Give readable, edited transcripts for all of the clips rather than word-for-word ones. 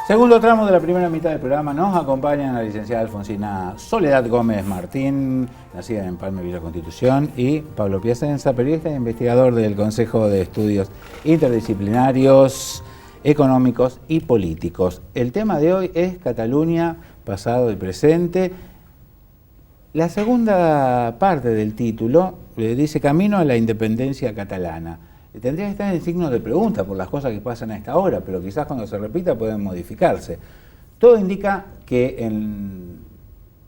Segundo tramo de la primera mitad del programa nos acompañan la licenciada Alfonsina Soledad Gómez Martín, nacida en Empalme, Villa Constitución, y Pablo Piacenza, periodista e investigador del Consejo de Estudios Interdisciplinarios, Económicos y Políticos. El tema de hoy es Cataluña, pasado y presente. La segunda parte del título dice Camino a la independencia catalana. Tendría que estar en signo de pregunta por las cosas que pasan a esta hora, pero quizás cuando se repita pueden modificarse. Todo indica que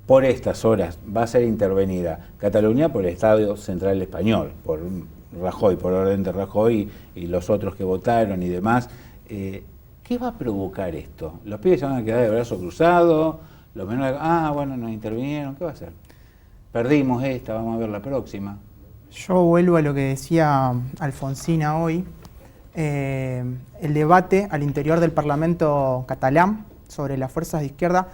por estas horas va a ser intervenida Cataluña por el Estado Central Español, por Rajoy, por orden de Rajoy y los otros que votaron y demás. ¿Qué va a provocar esto? ¿Los pibes se van a quedar de brazo cruzado? ¿Los menores, bueno, nos intervinieron? ¿Qué va a hacer? Perdimos esta, vamos a ver la próxima. Yo vuelvo a lo que decía Alfonsina hoy, el debate al interior del Parlamento catalán sobre las fuerzas de izquierda.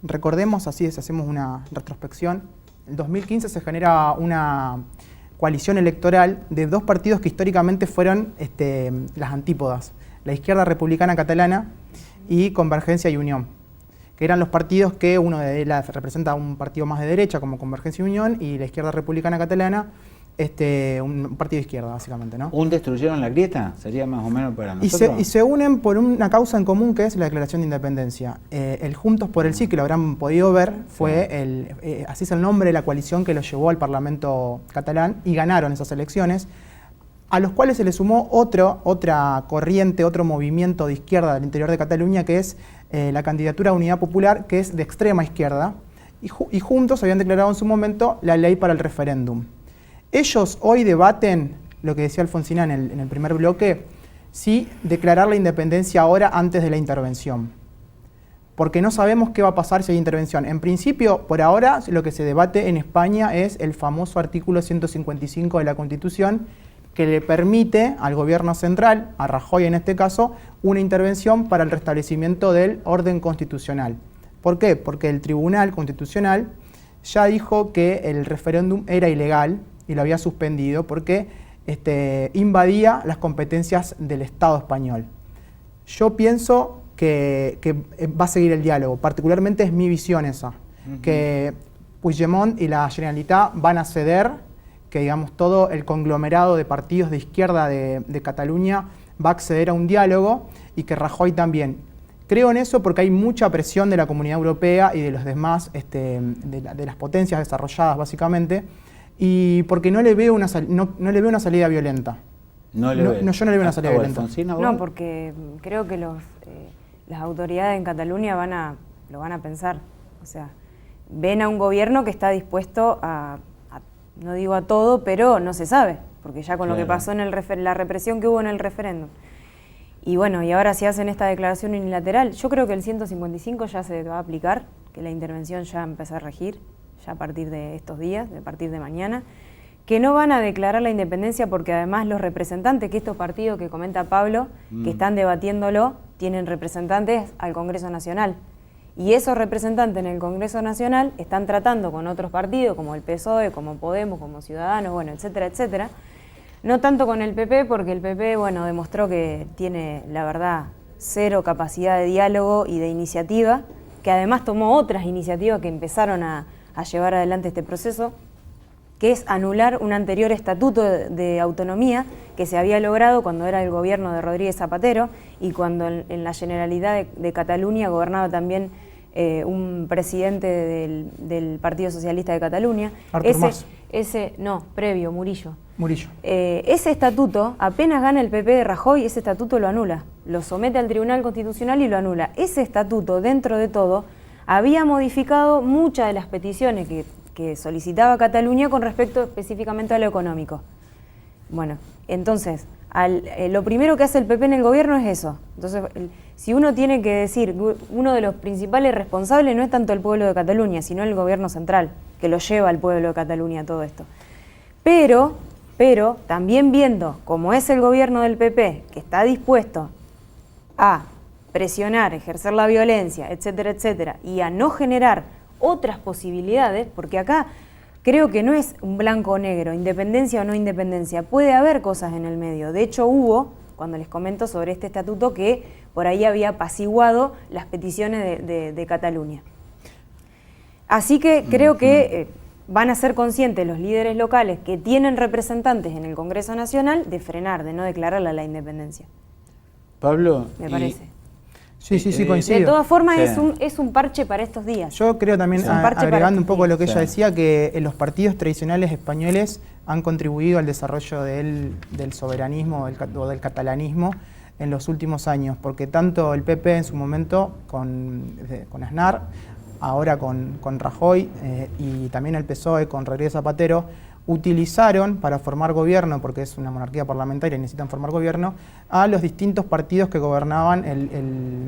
Recordemos, así es, hacemos una retrospección, en 2015 se genera una coalición electoral de dos partidos que históricamente fueron las antípodas, la izquierda republicana catalana y Convergencia y Unión, que eran los partidos que uno de ellas representa un partido más de derecha como Convergencia y Unión y la izquierda republicana catalana un partido de izquierda, básicamente, ¿no? ¿Un destruyeron la grieta? Sería más o menos para nosotros. Y se unen por una causa en común que es la declaración de independencia. El Juntos por el Sí, que lo habrán podido ver, fue así es el nombre de la coalición que los llevó al Parlamento catalán y ganaron esas elecciones, a los cuales se le sumó otra corriente, otro movimiento de izquierda del interior de Cataluña, que es la candidatura a Unidad Popular, que es de extrema izquierda, y juntos habían declarado en su momento la ley para el referéndum. Ellos hoy debaten, lo que decía Alfonsina en el primer bloque, si declarar la independencia ahora antes de la intervención. Porque no sabemos qué va a pasar si hay intervención. En principio, por ahora, lo que se debate en España es el famoso artículo 155 de la Constitución, que le permite al gobierno central, a Rajoy en este caso, una intervención para el restablecimiento del orden constitucional. ¿Por qué? Porque el Tribunal Constitucional ya dijo que el referéndum era ilegal y lo había suspendido porque invadía las competencias del Estado español. Yo pienso que va a seguir el diálogo, particularmente es mi visión esa, que Puigdemont y la Generalitat van a ceder, que digamos todo el conglomerado de partidos de izquierda de Cataluña va a acceder a un diálogo y que Rajoy también. Creo en eso porque hay mucha presión de la Comunidad Europea y de los demás, de las potencias desarrolladas básicamente, y porque no le veo una salida violenta. Yo no le veo una salida violenta. No, porque creo que las autoridades en Cataluña lo van a pensar. O sea, ven a un gobierno que está dispuesto no digo a todo, pero no se sabe, porque ya con lo que pasó en la represión que hubo en el referéndum. Y bueno, y ahora si hacen esta declaración unilateral, yo creo que el 155 ya se va a aplicar, que la intervención ya empezó a regir, ya a partir de estos días, a partir de mañana, que no van a declarar la independencia porque además los representantes que estos partidos que comenta Pablo, que están debatiéndolo, tienen representantes al Congreso Nacional. Y esos representantes en el Congreso Nacional están tratando con otros partidos, como el PSOE, como Podemos, como Ciudadanos, bueno, etcétera, etcétera. No tanto con el PP, porque el PP, bueno, demostró que tiene, la verdad, cero capacidad de diálogo y de iniciativa, que además tomó otras iniciativas que empezaron a llevar adelante este proceso, que es anular un anterior estatuto de autonomía que se había logrado cuando era el gobierno de Rodríguez Zapatero y cuando en la Generalidad de Cataluña gobernaba también un presidente del Partido Socialista de Cataluña. Murillo. Ese estatuto, apenas gana el PP de Rajoy, ese estatuto lo anula, lo somete al Tribunal Constitucional y lo anula. Ese estatuto, dentro de todo, había modificado muchas de las peticiones que solicitaba Cataluña con respecto específicamente a lo económico. Bueno, entonces, lo primero que hace el PP en el gobierno es eso. Entonces, si uno tiene que decir, uno de los principales responsables no es tanto el pueblo de Cataluña, sino el gobierno central, que lo lleva al pueblo de Cataluña todo esto. Pero también viendo cómo es el gobierno del PP, que está dispuesto a presionar, ejercer la violencia, etcétera, etcétera, y a no generar otras posibilidades, porque acá creo que no es un blanco o negro, independencia o no independencia, puede haber cosas en el medio. De hecho hubo cuando les comento sobre este estatuto que por ahí había apaciguado las peticiones de Cataluña. Así que creo que van a ser conscientes los líderes locales que tienen representantes en el Congreso Nacional de frenar, de no declararla la independencia. Pablo, Me parece. Sí, coincido. De todas formas, sí. es un parche para estos días. Yo creo también, Es un parche para agregando un estos poco días. lo que ella Sí. decía, que los partidos tradicionales españoles han contribuido al desarrollo del soberanismo o del catalanismo en los últimos años, porque tanto el PP en su momento con Aznar, ahora con Rajoy y también el PSOE con Rodríguez Zapatero, utilizaron para formar gobierno, porque es una monarquía parlamentaria y necesitan formar gobierno, a los distintos partidos que gobernaban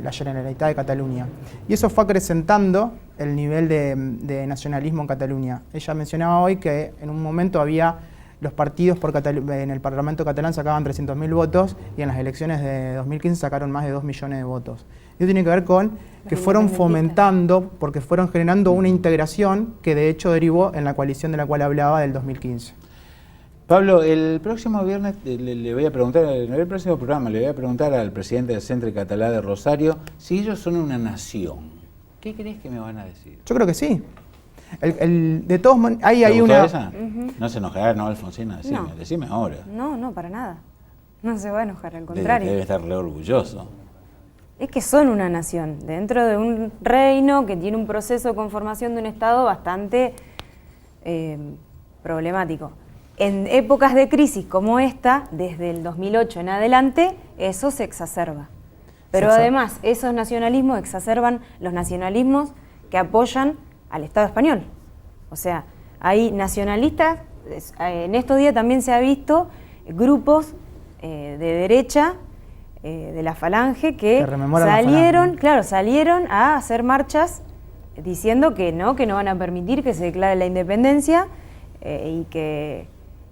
la Generalitat de Cataluña. Y eso fue acrecentando el nivel de nacionalismo en Cataluña. Ella mencionaba hoy que en un momento había los partidos en el Parlamento catalán sacaban 300.000 votos y en las elecciones de 2015 sacaron más de 2 millones de votos. Eso tiene que ver con que fueron fomentando, porque fueron generando una integración que de hecho derivó en la coalición de la cual hablaba del 2015. Pablo, el próximo viernes le voy a preguntar, en el próximo programa le voy a preguntar al presidente del Centre Català de Rosario si ellos son una nación. ¿Qué crees que me van a decir? Yo creo que sí. De todos modos, hay ¿Te gustó una... esa? No se enojará, ¿no, Alfonsina? Decime ahora. No, para nada. No se va a enojar, al contrario. Debe estar re orgulloso. Es que son una nación, dentro de un reino que tiene un proceso de conformación de un Estado bastante problemático. En épocas de crisis como esta, desde el 2008 en adelante, eso se exacerba. Pero además, esos nacionalismos exacerban los nacionalismos que apoyan al Estado español. O sea, hay nacionalistas, en estos días también se ha visto grupos de derecha, de la Falange, que salieron a hacer marchas diciendo que no van a permitir que se declare la independencia y que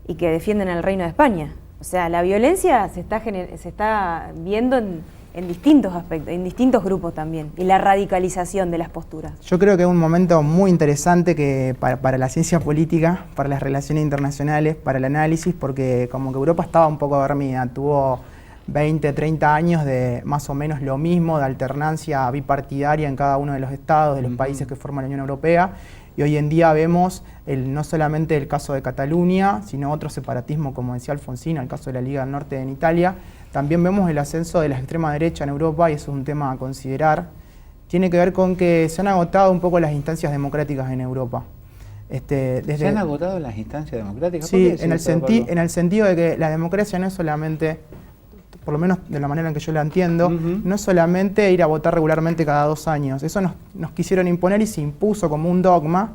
defienden al Reino de España. O sea, la violencia se está viendo en distintos aspectos, en distintos grupos también, y la radicalización de las posturas. Yo creo que es un momento muy interesante para la ciencia política, para las relaciones internacionales, para el análisis, porque como que Europa estaba un poco dormida, tuvo 20, 30 años de más o menos lo mismo, de alternancia bipartidaria en cada uno de los estados, de los países que forman la Unión Europea, y hoy en día vemos no solamente el caso de Cataluña, sino otro separatismo, como decía Alfonsina, el caso de la Liga del Norte en Italia. También vemos el ascenso de la extrema derecha en Europa y eso es un tema a considerar. Tiene que ver con que se han agotado un poco las instancias democráticas en Europa. ¿Se han agotado las instancias democráticas? Sí, en el sentido de que la democracia no es solamente, por lo menos de la manera en que yo la entiendo, no es solamente ir a votar regularmente cada 2 años. Eso nos quisieron imponer y se impuso como un dogma,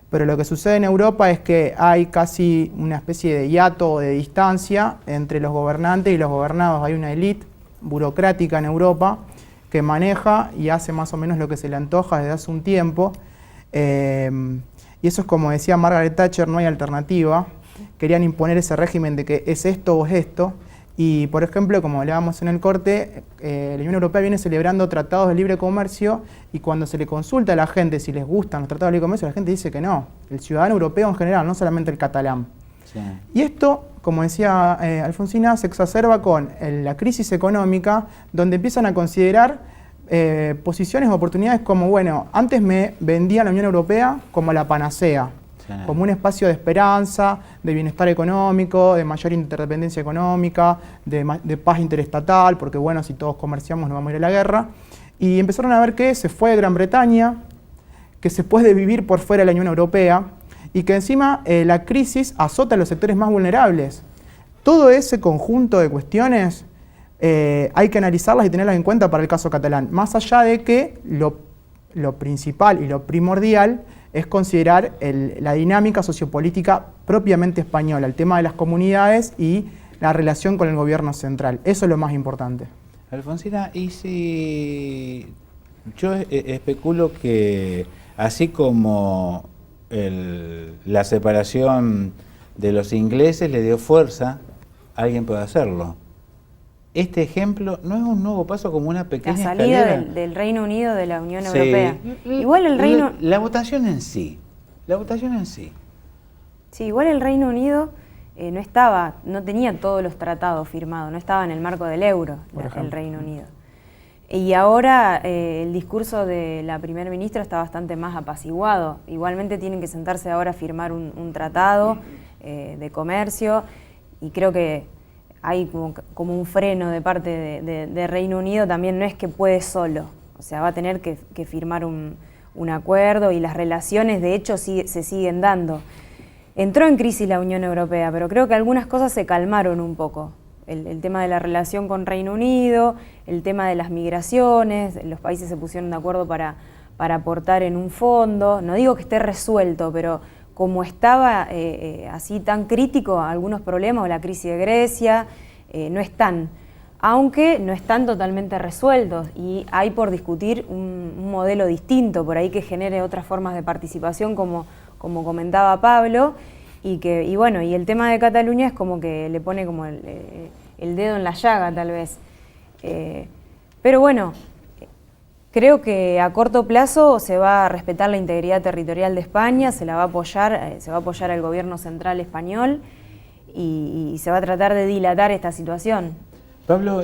pero lo que sucede en Europa es que hay casi una especie de hiato o de distancia entre los gobernantes y los gobernados. Hay una élite burocrática en Europa que maneja y hace más o menos lo que se le antoja desde hace un tiempo. Y eso es como decía Margaret Thatcher, no hay alternativa. Querían imponer ese régimen de que es esto o es esto. Y, por ejemplo, como hablábamos en el corte, la Unión Europea viene celebrando tratados de libre comercio y cuando se le consulta a la gente si les gustan los tratados de libre comercio, la gente dice que no. El ciudadano europeo en general, no solamente el catalán. Sí. Y esto, como decía Alfonsina, se exacerba con la crisis económica, donde empiezan a considerar posiciones o oportunidades como, bueno, antes me vendía la Unión Europea como la panacea, como un espacio de esperanza, de bienestar económico, de mayor interdependencia económica, de paz interestatal, porque bueno, si todos comerciamos no vamos a ir a la guerra. Y empezaron a ver que se fue de Gran Bretaña, que se puede vivir por fuera de la Unión Europea y que encima la crisis azota a los sectores más vulnerables. Todo ese conjunto de cuestiones hay que analizarlas y tenerlas en cuenta para el caso catalán, más allá de que lo principal y lo primordial es considerar la dinámica sociopolítica propiamente española, el tema de las comunidades y la relación con el gobierno central. Eso es lo más importante. Alfonsina, y si yo especulo que así como la separación de los ingleses le dio fuerza, alguien puede hacerlo. Este ejemplo no es un nuevo paso, como una pequeña salida escalera del Reino Unido de la Unión Europea. Igual el Reino... La votación en sí. Sí, igual el Reino Unido no tenía todos los tratados firmados, no estaba en el marco del euro, el Reino Unido. Y ahora el discurso de la primera ministra está bastante más apaciguado. Igualmente tienen que sentarse ahora a firmar un tratado de comercio, y creo que hay como un freno de parte de Reino Unido. También no es que puede solo, o sea, va a tener que firmar un acuerdo, y las relaciones de hecho se siguen dando. Entró en crisis la Unión Europea, pero creo que algunas cosas se calmaron un poco. El tema de la relación con Reino Unido, el tema de las migraciones, los países se pusieron de acuerdo para aportar en un fondo. No digo que esté resuelto, pero como estaba así tan crítico algunos problemas, o la crisis de Grecia, no están. Aunque no están totalmente resueltos, y hay por discutir un modelo distinto, por ahí que genere otras formas de participación, como comentaba Pablo. Y el tema de Cataluña es como que le pone como el dedo en la llaga, tal vez. Pero bueno, creo que a corto plazo se va a respetar la integridad territorial de España, se va a apoyar al gobierno central español, y se va a tratar de dilatar esta situación. Pablo,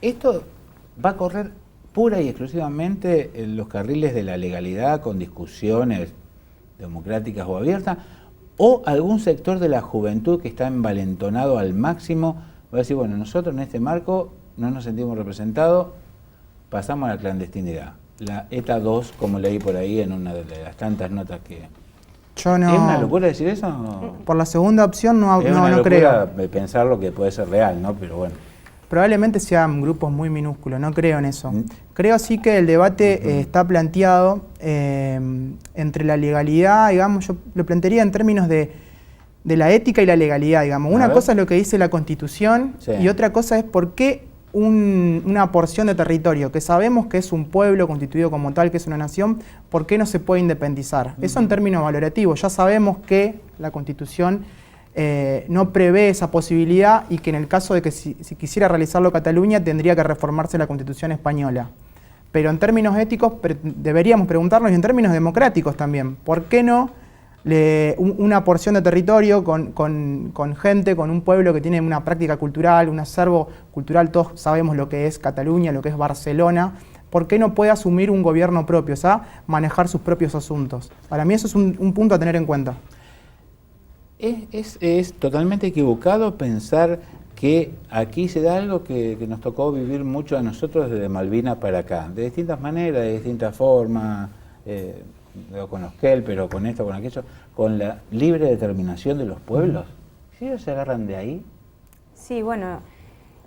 esto va a correr pura y exclusivamente en los carriles de la legalidad, con discusiones democráticas o abiertas, o algún sector de la juventud que está envalentonado al máximo va a decir, bueno, nosotros en este marco no nos sentimos representados, pasamos a la clandestinidad. La ETA 2, como leí por ahí en una de las tantas notas que... Yo no... ¿Es una locura decir eso? ¿O? Por la segunda opción no creo. Es una locura pensar lo que puede ser real, ¿no? Pero bueno. Probablemente sean grupos muy minúsculos, no creo en eso. Creo sí que el debate está planteado entre la legalidad, digamos, yo lo plantearía en términos de la ética y la legalidad, digamos. Una cosa es lo que dice la Constitución, sí, y otra cosa es por qué una porción de territorio que sabemos que es un pueblo constituido como tal, que es una nación, ¿por qué no se puede independizar? Eso en términos valorativos. Ya sabemos que la Constitución no prevé esa posibilidad, y que en el caso de que si quisiera realizarlo Cataluña tendría que reformarse la Constitución española. Pero en términos éticos deberíamos preguntarnos, y en términos democráticos también, ¿por qué no una porción de territorio con gente, con un pueblo que tiene una práctica cultural, un acervo cultural? Todos sabemos lo que es Cataluña, lo que es Barcelona. ¿Por qué no puede asumir un gobierno propio, o sea, manejar sus propios asuntos? Para mí eso es un punto a tener en cuenta. Es totalmente equivocado pensar que aquí se da algo que nos tocó vivir mucho a nosotros desde Malvinas para acá, de distintas maneras, de distintas formas, con los Kell, pero con esto, con aquello, con la libre determinación de los pueblos. ¿Sí ellos se agarran de ahí? Sí, bueno,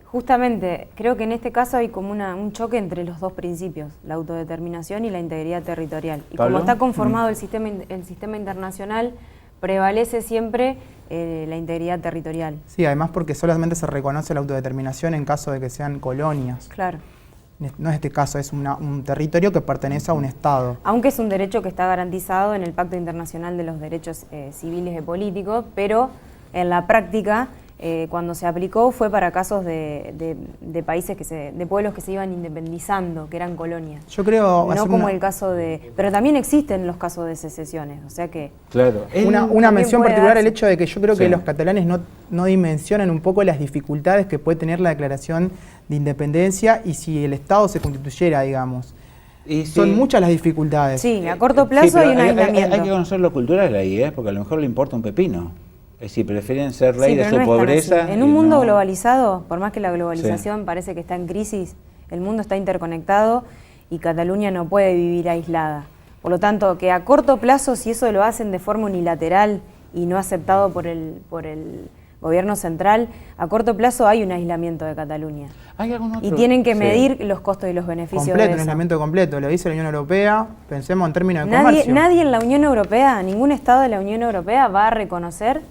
justamente creo que en este caso hay como un choque entre los dos principios, la autodeterminación y la integridad territorial. Y ¿Pablo? Como está conformado el sistema internacional, prevalece siempre la integridad territorial. Sí, además porque solamente se reconoce la autodeterminación en caso de que sean colonias. Claro. No es este caso, es un territorio que pertenece a un Estado. Aunque es un derecho que está garantizado en el Pacto Internacional de los Derechos Civiles y Políticos, pero en la práctica, cuando se aplicó, fue para casos de países de pueblos que se iban independizando, que eran colonias. Yo creo... No como el caso de... Pero también existen los casos de secesiones, o sea que... Claro. Una mención particular darse. el hecho de que yo creo que los catalanes no dimensionan un poco las dificultades que puede tener la declaración de independencia, y si el Estado se constituyera, digamos. Y son muchas las dificultades. Sí, a corto plazo hay un aislamiento. Hay que conocer lo cultural ahí, porque a lo mejor le importa un pepino. Es decir, prefieren ser rey de su no pobreza. En un mundo globalizado, por más que la globalización parece que está en crisis, el mundo está interconectado y Cataluña no puede vivir aislada. Por lo tanto, que a corto plazo, si eso lo hacen de forma unilateral y no aceptado por el gobierno central, a corto plazo hay un aislamiento de Cataluña. ¿Hay algún otro? Y tienen que medir los costos y los beneficios completo, de eso. Un aislamiento completo, lo dice la Unión Europea, pensemos en términos de comercio. Nadie en la Unión Europea, ningún Estado de la Unión Europea va a reconocer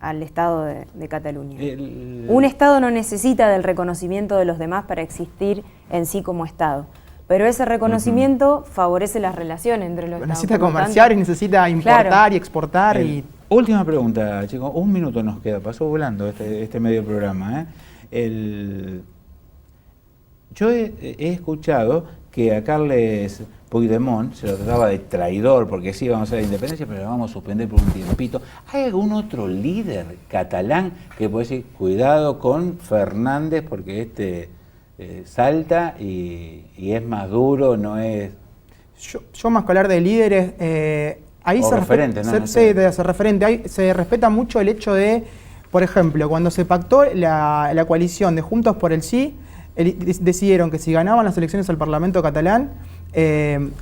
al Estado de Cataluña. Un Estado no necesita del reconocimiento de los demás para existir en sí como Estado, pero ese reconocimiento favorece las relaciones entre los Estados. Necesita comerciar y necesita importar y exportar. Última pregunta, chicos, un minuto nos queda, pasó volando este medio programa. Yo he escuchado que a Carles Puigdemont se lo trataba de traidor porque sí vamos a hacer la independencia, pero la vamos a suspender por un tiempito. ¿Hay algún otro líder catalán que puede decir, cuidado con Fernández porque salta y es más duro, no es... Yo más que hablar de líderes, ahí o se referente, ¿no? se referente, ahí se respeta mucho el hecho de, por ejemplo, cuando se pactó la coalición de Juntos por el Sí, decidieron que si ganaban las elecciones al Parlamento catalán,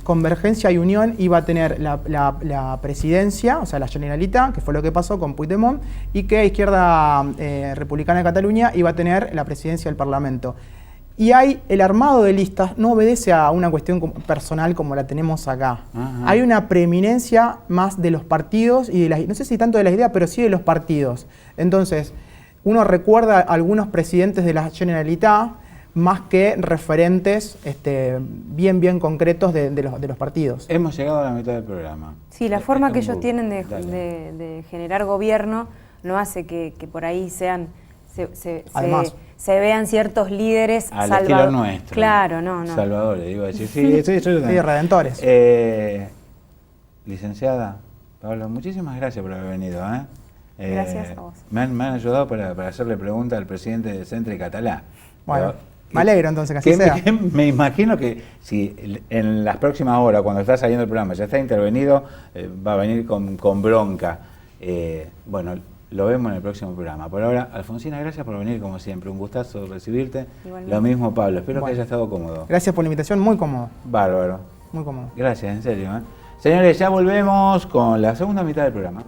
Convergencia y Unión iba a tener la presidencia, o sea, la Generalitat, que fue lo que pasó con Puigdemont, y que Izquierda Republicana de Cataluña iba a tener la presidencia del Parlamento. Y el armado de listas no obedece a una cuestión personal como la tenemos acá. Ajá. Hay una preeminencia más de los partidos y no sé si tanto de las ideas, pero sí de los partidos. Entonces, uno recuerda a algunos presidentes de la Generalitat más que referentes bien concretos de los partidos. Hemos llegado a la mitad del programa. Sí, la forma que ellos tienen de generar gobierno no hace que por ahí sean... Se vean ciertos líderes al estilo nuestro. Claro, no. Salvadores, digo decir. Sí, redentores. Licenciada Paula, muchísimas gracias por haber venido. Gracias a vos. Me han ayudado para hacerle preguntas al presidente del Centre Català. Bueno, me alegro entonces que así sea. Me imagino que si en las próximas horas, cuando está saliendo el programa, ya está intervenido, va a venir con bronca. Bueno, lo vemos en el próximo programa. Por ahora, Alfonsina, gracias por venir como siempre. Un gustazo recibirte. Igualmente. Lo mismo, Pablo. Espero que haya estado cómodo. Gracias por la invitación, muy cómodo. Bárbaro. Muy cómodo. Gracias, en serio. Señores, ya volvemos con la segunda mitad del programa.